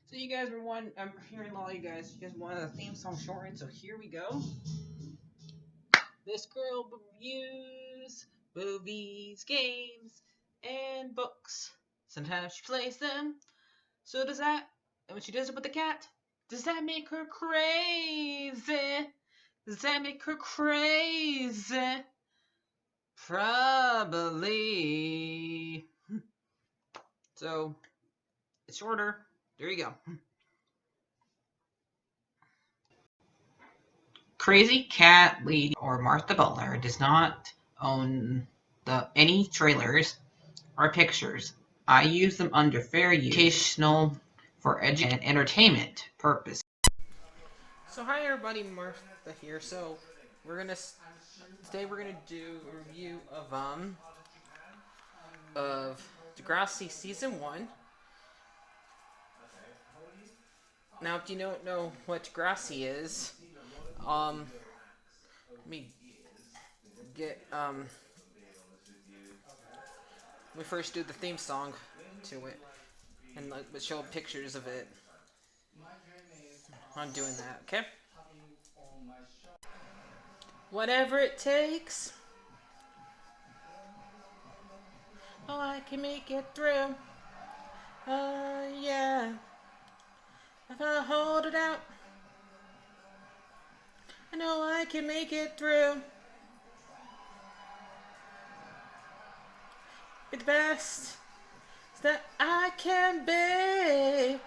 So you guys were one. I'm hearing a lot of you guys. You guys wanted a theme song shortened, so here we go. This girl reviews movies, games, and books. Sometimes she plays them. So does that. And when she does it with the cat, does that make her crazy? Does that make her crazy? Probably. So it's shorter. There you go. Crazycatlady or Martha Butler does not own any trailers or pictures. I use them under fair use, educational, for education and entertainment purpose. So hi everybody, Martha here. So we're gonna today we're gonna do a review of Degrassi season 1. Now, if you don't know what Degrassi is, let me get we first do the theme song to it and show pictures of it. I'm doing that, okay? Whatever it takes. Oh, I can make it through. Yeah. If I hold it out, I know I can make it through. Be the best that I can be.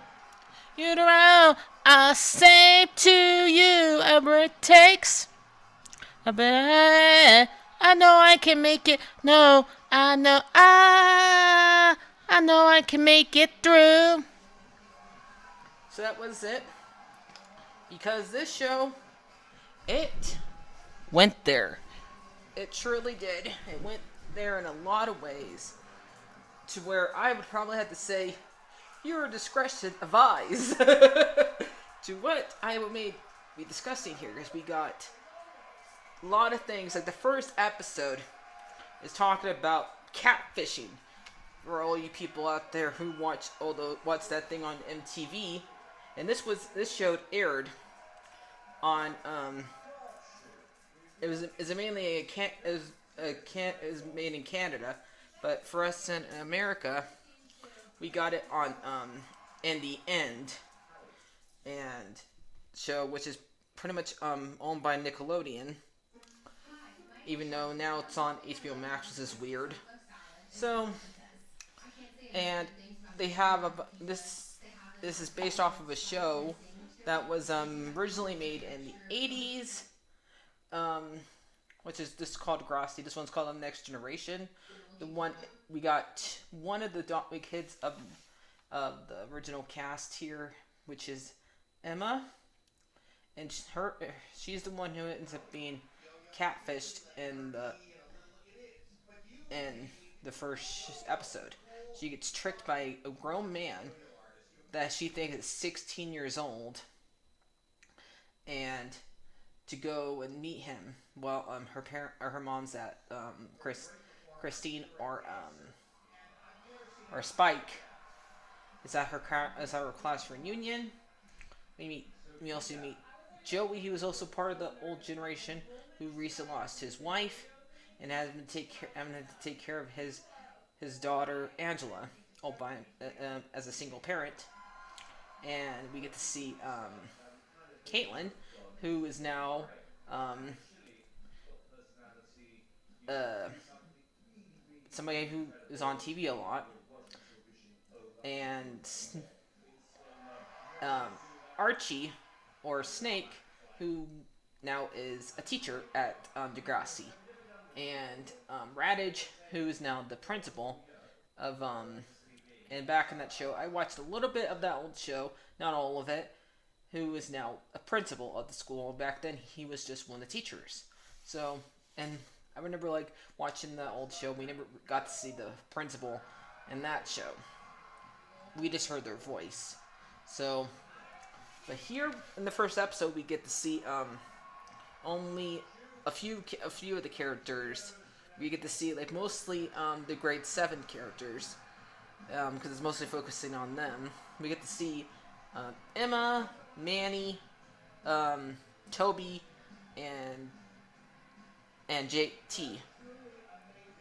You know, I'll say to you, whatever it takes. I know I can make it. No, I know I can make it through. So that was it. Because this show, it went there. It truly did. It went there in a lot of ways. To where I would probably have to say, your discretion advised. To what I may be discussing here, because we got a lot of things. Like the first episode is talking about catfishing. For all you people out there who watch that thing on MTV, and this show aired on it was made in Canada, but for us in America, we got it on in the end, and show which is pretty much owned by Nickelodeon, even though now it's on HBO Max, which is weird. So, and they have this. This is based off of a show that was originally made in the 80s, um, which is this is called Degrassi. This one's called The Next Generation. The one we got one of the kids of the original cast here, which is Emma, and she's the one who ends up being catfished in the first episode. She gets tricked by a grown man that she thinks is 16 years old, and to go and meet him while her mom's at Christine or Spike is at her class reunion. We also meet Joey, who was also part of the old generation, who recently lost his wife and having to take care of his daughter Angela, all by as a single parent. And we get to see Caitlin, who is now uh, somebody who is on TV a lot, and um, Archie, or Snake, who now is a teacher at Degrassi, and Raditch, who is now the principal of and back in that show, I watched a little bit of that old show, not all of it, who is now a principal of the school. Back then, he was just one of the teachers. So, and I remember watching the old show. We never got to see the principal in that show. We just heard their voice. So, but here in the first episode, we get to see only a few of the characters. We get to see mostly the grade 7 characters, because it's mostly focusing on them. We get to see Emma, Manny, um, Toby, and JT.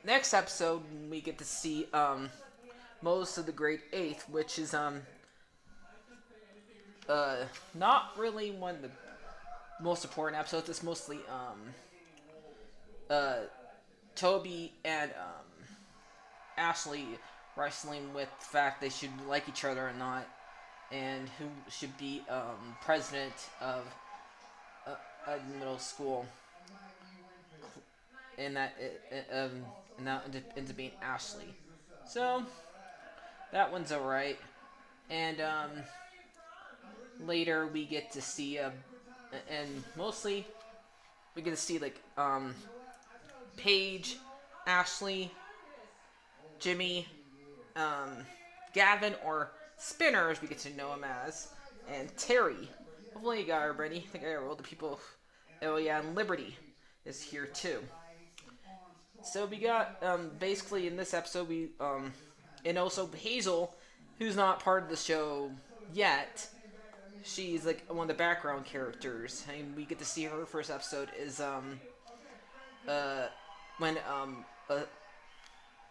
Next episode, we get to see most of the Great Eighth, which is uh not really one of the most important episodes. It's mostly uh Toby and Ashley wrestling with the fact they should like each other or not, and who should be president of a middle school, and and that ends up being Ashley. So that one's alright. And later we get to see and mostly we get to see like Paige, Ashley, Jimmy, um, Gavin, or Spinner as we get to know him as, and Terry. Hopefully you got everybody. I think I got all the people. Oh yeah, and Liberty is here too. So we got basically in this episode we and also Hazel, who's not part of the show yet. She's like one of the background characters, and we get to see her first episode is uh when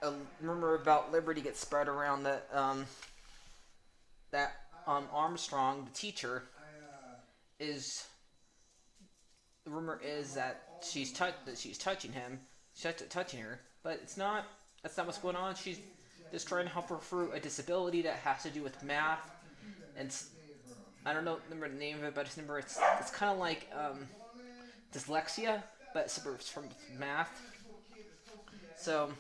a rumor about Liberty gets spread around that Armstrong, the teacher, is the rumor is that she's touching him, touching her, but it's not. That's not what's going on. She's just trying to help her through a disability that has to do with math, and I don't know remember the name of it, but it's kind of like dyslexia, but it's from math. So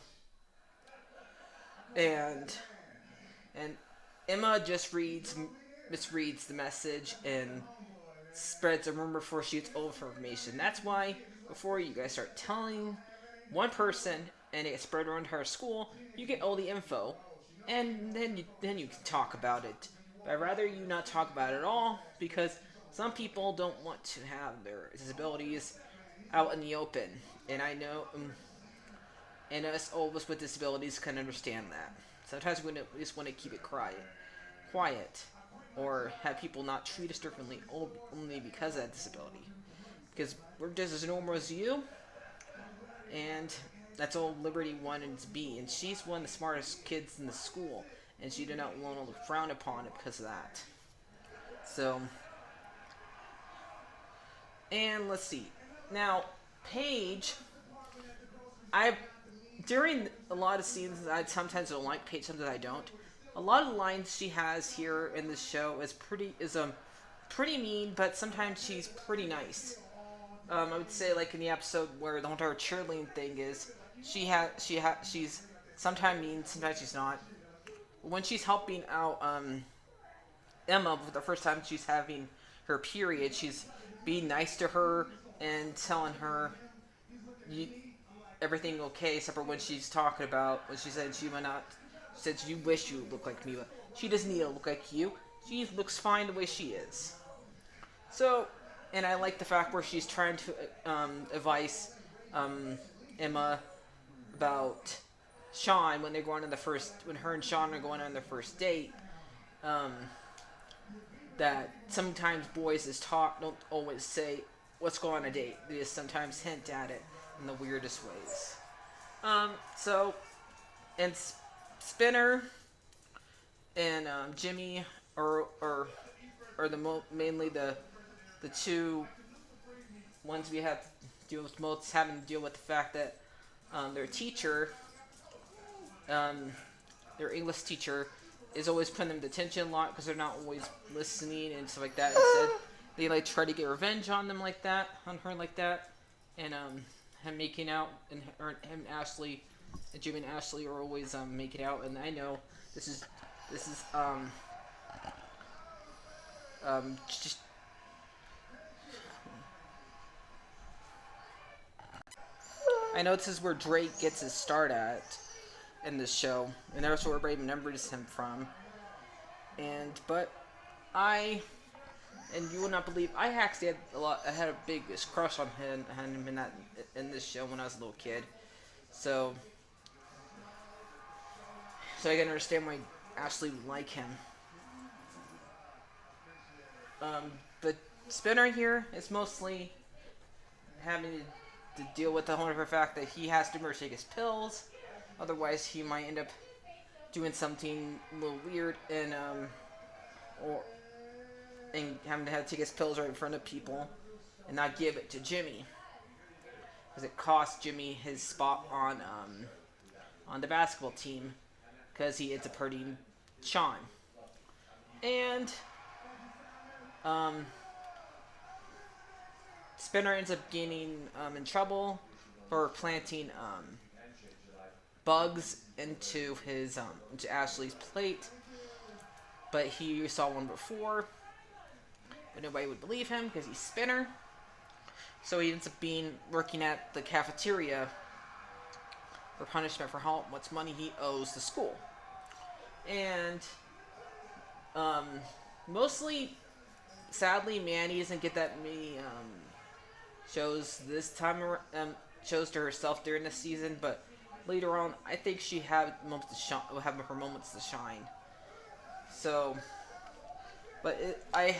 and and Emma just misreads the message and spreads a rumor before she gets all of her information. That's why before you guys start telling one person and it gets spread around her school, you get all the info, and then you can talk about it. But I'd rather you not talk about it at all because some people don't want to have their disabilities out in the open, and I know, and us all of us with disabilities can understand that. Sometimes we just want to keep it quiet, or have people not treat us differently only because of that disability. Because we're just as normal as you, and that's all Liberty wanted to be. And she's one of the smartest kids in the school, and she did not want to frown upon it because of that. So, and let's see. Now, Paige, I during a lot of scenes, I sometimes don't like Paige, sometimes I don't. A lot of the lines she has here in this show pretty mean, but sometimes she's pretty nice. I would say like in the episode where the entire cheerleading thing is, she's sometimes mean, sometimes she's not. When she's helping out Emma for the first time she's having her period, she's being nice to her and telling her you, everything okay, except for when she's talking about when she said she went out. She said you wish you looked like me, but she doesn't need to look like you. She looks fine the way she is. So, and I like the fact where she's trying to advise Emma about Sean when they're going on when her and Sean are going on their first date. Um, that sometimes boys don't always say let's go on a date. They just sometimes hint at it in the weirdest ways. So, and Spinner and Jimmy are mainly the two ones we have to deal with most, having to deal with the fact that their teacher, their English teacher, is always putting them detention a lot because they're not always listening and stuff like that. Instead, they like try to get revenge on them like that, on her like that, and him making out, and him Ashley, and Jimmy and Ashley are always making out. And I know this is just. I know this is where Drake gets his start at in this show, and that's where everybody remembers him from. But I, and you will not believe, I actually I had a big crush on him in this show when I was a little kid. So I can understand why Ashley would like him. But Spinner here is mostly having to deal with the whole fact that he has to take his pills. Otherwise, he might end up doing something a little weird or having to take his pills right in front of people and not give it to Jimmy, because it cost Jimmy his spot on the basketball team because he ends up hurting Sean. And Spinner ends up getting in trouble for planting bugs into Ashley's plate, but he saw one before, but nobody would believe him because he's Spinner. So he ends up working at the cafeteria for punishment for how much money he owes the school. And mostly, sadly, Manny doesn't get that many shows this time around, shows to herself during this season, but later on, I think she will have her moments to shine. So, but I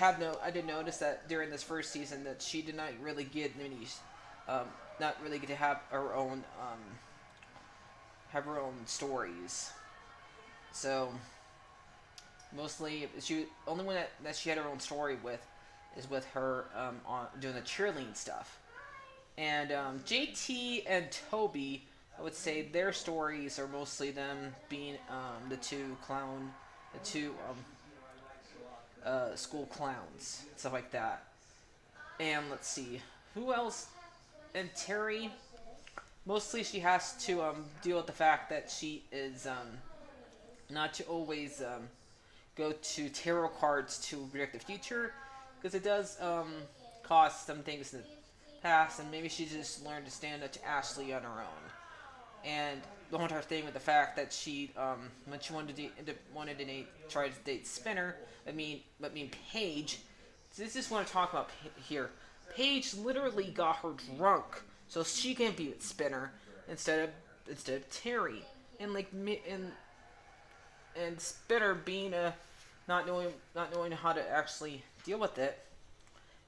did notice that during this first season that she did not really get many, not really get to have her own stories. So, mostly she only one that she had her own story with is with her on doing the cheerleading stuff. And JT and Toby, I would say their stories are mostly them being the two school clowns, stuff like that. And let's see, who else? And Terry, mostly she has to deal with the fact that she is not to always go to tarot cards to predict the future, because it does cost some things in the past, and maybe she just learned to stand up to Ashley on her own. And the whole entire thing with the fact that she, when she wanted to try to date Spinner, Paige. This is what I talk about here. Paige literally got her drunk so she can be with Spinner instead of Terry, and and Spinner being not knowing how to actually deal with it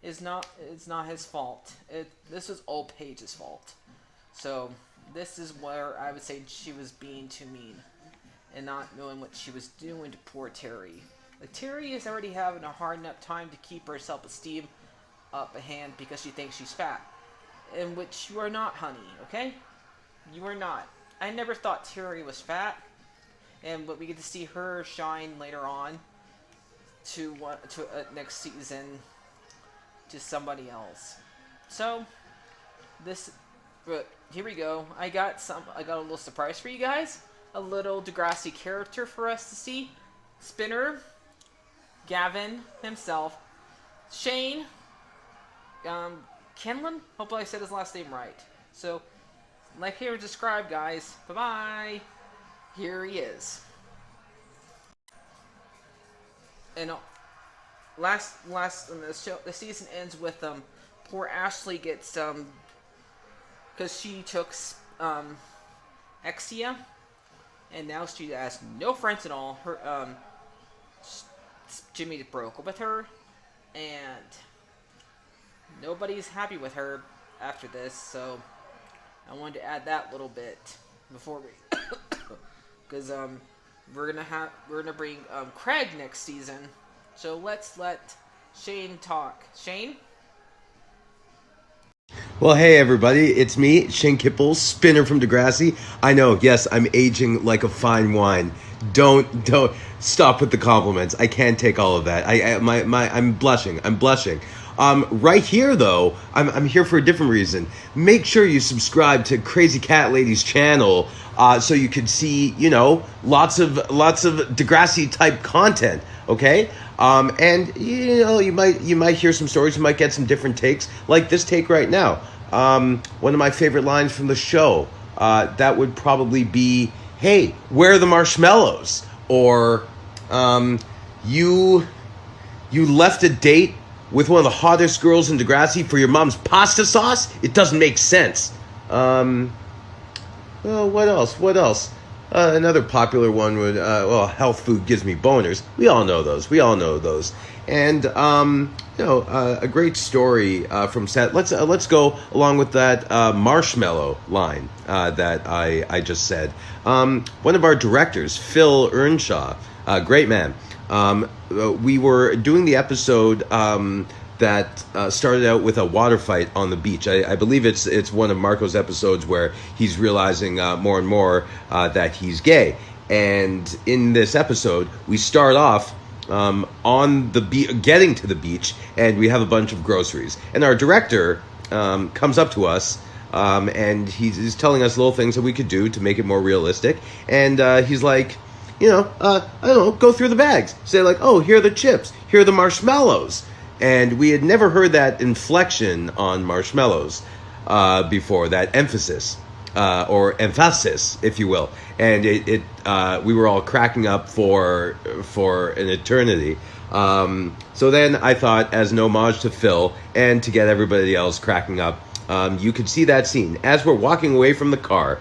is not his fault. This was all Paige's fault. So this is where I would say she was being too mean and not knowing what she was doing to poor Terry. Like, Terry is already having a hard enough time to keep her self-esteem up a hand because she thinks she's fat. In which you are not, honey, okay? You are not. I never thought Terry was fat. But we get to see her shine later on to next season to somebody else. So, here we go. I got a little surprise for you guys. A little Degrassi character for us to see. Spinner, Gavin himself, Shane, Kenlon. Hopefully I said his last name right. So, like here described, guys. Bye-bye. Here he is. And last the season ends with poor Ashley gets because she took Exia, and now she has no friends at all. Her Jimmy broke up with her, and nobody's happy with her after this. So I wanted to add that little bit before we, because we're gonna bring Craig next season. So let's let Shane talk. Shane. Well, hey everybody, it's me, Shane Kippel, Spinner from Degrassi. I know, yes, I'm aging like a fine wine. Don't stop with the compliments. I can't take all of that. I'm blushing. Right here though, I'm here for a different reason. Make sure you subscribe to Crazycatlady's channel, so you can see, lots of Degrassi type content. Okay, and you might hear some stories. You might get some different takes, like this take right now. One of my favorite lines from the show, that would probably be, "Hey, where are the marshmallows?" Or, "You left a date with one of the hottest girls in Degrassi for your mom's pasta sauce? It doesn't make sense." Well, what else? Another popular one would, health food gives me boners. We all know those. And a great story from Seth. Let's go along with that marshmallow line that I just said. One of our directors, Phil Earnshaw, great man. We were doing the episode that started out with a water fight on the beach. I believe it's one of Marco's episodes where he's realizing more and more that he's gay. And in this episode, we start off on the getting to the beach, and we have a bunch of groceries. And our director comes up to us, and he's telling us little things that we could do to make it more realistic. And he's like, I don't know, go through the bags. Say like, oh, here are the chips. Here are the marshmallows. And we had never heard that inflection on marshmallows before, that emphasis or emphasis, if you will. And we were all cracking up for an eternity. So then I thought, as an homage to Phil and to get everybody else cracking up, you could see that scene. As we're walking away from the car,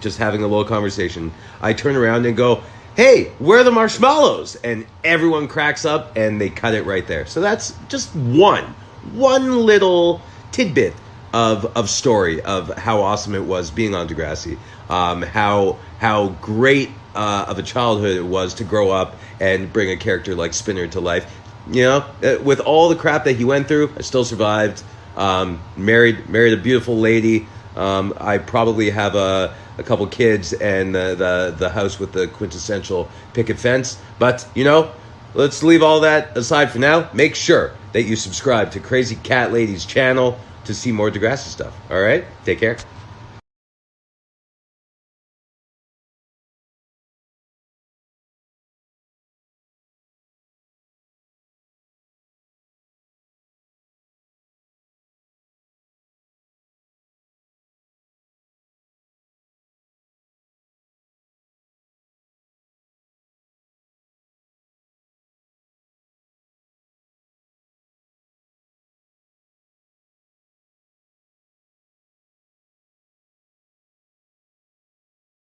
just having a little conversation, I turn around and go, hey, where are the marshmallows? And everyone cracks up, and they cut it right there. So that's just one little tidbit of story of how awesome it was being on Degrassi. How great of a childhood it was to grow up and bring a character like Spinner to life. With all the crap that he went through, I still survived. Married a beautiful lady. I probably have a couple kids and the house with the quintessential picket fence. But, let's leave all that aside for now. Make sure that you subscribe to Crazy Cat Lady's channel to see more Degrassi stuff. All right? Take care.